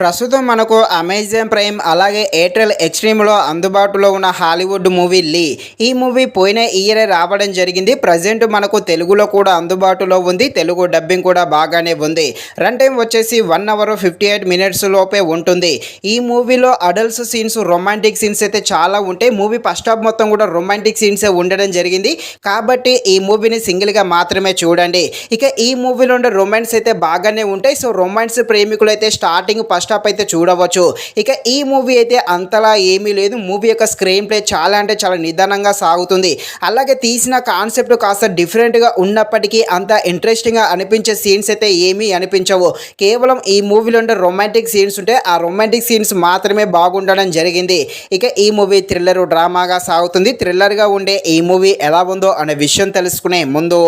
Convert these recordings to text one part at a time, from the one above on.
ప్రస్తుతం మనకు Amazon prime అలాగే ఎయిర్టెల్ ఎక్స్ట్రీమ్లో అందుబాటులో ఉన్న హాలీవుడ్ మూవీ లీ. ఈ మూవీ పోయిన ఇయరే రావడం జరిగింది. ప్రజెంట్ మనకు తెలుగులో కూడా అందుబాటులో ఉంది. తెలుగు డబ్బింగ్ కూడా బాగానే ఉంది. రన్ టైం వచ్చేసి 1 అవర్ 58 మినిట్స్ లోపే ఉంటుంది. ఈ మూవీలో అడల్ట్స్ సీన్స్, రొమాంటిక్ సీన్స్ అయితే చాలా ఉంటాయి. మూవీ ఫస్ట్ హాఫ్ మొత్తం కూడా రొమాంటిక్ సీన్సే ఉండడం జరిగింది. కాబట్టి ఈ మూవీని సింగిల్గా మాత్రమే చూడండి. ఇక ఈ మూవీలో ఉండే రొమాన్స్ అయితే బాగానే ఉంటాయి. సో రొమాన్స్ ప్రేమికులు అయితే స్టార్టింగ్ ఫస్ట్ హాఫ్ అయితే చూడవచ్చు. ఇక ఈ మూవీ అయితే అంతలా ఏమీ లేదు. మూవీ యొక్క స్క్రీన్ ప్లే చాలా అంటే చాలా నిదానంగా సాగుతుంది. అలాగే తీసిన కాన్సెప్ట్ కాస్త డిఫరెంట్గా ఉన్నప్పటికీ అంత ఇంట్రెస్టింగ్గా అనిపించే సీన్స్ అయితే ఏమీ అనిపించవు. కేవలం ఈ మూవీలో ఉండే రొమాంటిక్ సీన్స్ ఉంటే ఆ రొమాంటిక్ సీన్స్ మాత్రమే బాగుండడం జరిగింది. ఇక ఈ మూవీ థ్రిల్లర్ డ్రామాగా సాగుతుంది. థ్రిల్లర్గా ఉండే ఈ మూవీ ఎలా ఉందో అనే విషయం తెలుసుకునే ముందు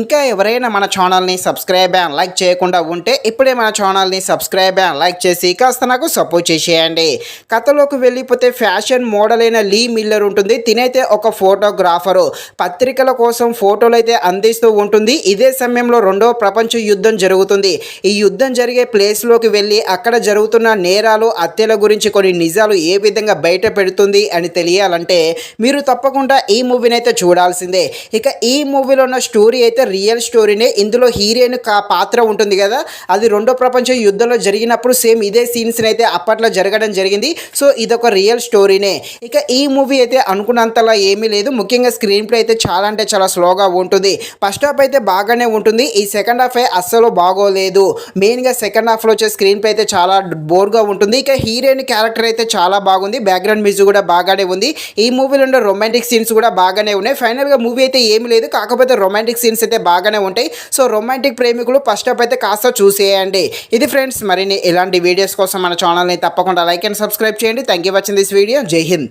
ఇంకా ఎవరైనా మన ఛానల్ని సబ్స్క్రైబ్ అండ్ లైక్ చేయకుండా ఉంటే ఇప్పుడే మన ఛానల్ని సబ్స్క్రైబ్ అండ్ లైక్ చేసి కాస్త నాకు సపోర్ట్ చేసేయండి. కథలోకి వెళ్ళిపోతే ఫ్యాషన్ మోడల్ అయిన లీ మిల్లర్ ఉంటుంది. తినైతే ఒక ఫోటోగ్రాఫరు. పత్రికల కోసం ఫోటోలు అయితే అందిస్తూ ఉంటుంది. ఇదే సమయంలో రెండవ ప్రపంచ యుద్ధం జరుగుతుంది. ఈ యుద్ధం జరిగే ప్లేస్లోకి వెళ్ళి అక్కడ జరుగుతున్న నేరాలు, హత్యల గురించి కొన్ని నిజాలు ఏ విధంగా బయట పెడుతుంది అని తెలియాలంటే మీరు తప్పకుండా ఈ మూవీని అయితే చూడాల్సిందే. ఇక ఈ మూవీలో ఉన్న స్టోరీ అయితే రియల్ స్టోరీనే. ఇందులో హీరోయిన్ పాత్ర ఉంటుంది కదా, అది రెండో ప్రపంచ యుద్ధంలో జరిగినప్పుడు సేమ్ ఇదే సీన్స్ అయితే అప్పట్లో జరగడం జరిగింది. సో ఇదొక రియల్ స్టోరీనే. ఇక ఈ మూవీ అయితే అనుకున్నంతలా ఏమీ లేదు. ముఖ్యంగా స్క్రీన్ ప్లే అయితే చాలా అంటే చాలా స్లోగా ఉంటుంది. ఫస్ట్ హాఫ్ అయితే బాగానే ఉంటుంది. ఈ సెకండ్ హాఫ్ అస్సలు బాగోలేదు. మెయిన్గా సెకండ్ హాఫ్లో వచ్చే స్క్రీన్ ప్లే అయితే చాలా బోర్గా ఉంటుంది. ఇక హీరోయిన్ క్యారెక్టర్ అయితే చాలా బాగుంది. బ్యాక్గ్రౌండ్ మ్యూజిక్ కూడా బాగానే ఉంది. ఈ మూవీలో ఉండే రొమాంటిక్ సీన్స్ కూడా బాగానే ఉన్నాయి. ఫైనల్గా మూవీ అయితే ఏమీ లేదు, కాకపోతే రొమాంటిక్ సీన్స్ అయితే బాగానే ఉంటాయి. సో రొమాంటిక్ ప్రేమికులు ఫస్ట్ హాఫ్ అయితే కాస్త చూసేయండి. ఇది ఫ్రెండ్స్, మరిన్ని ఇలాంటి వీడియోస్ కోసం మన ఛానల్ని తప్పకుండా లైక్ అండ్ సబ్స్క్రైబ్ చేయండి. Thank you watching this video. జై హింద్.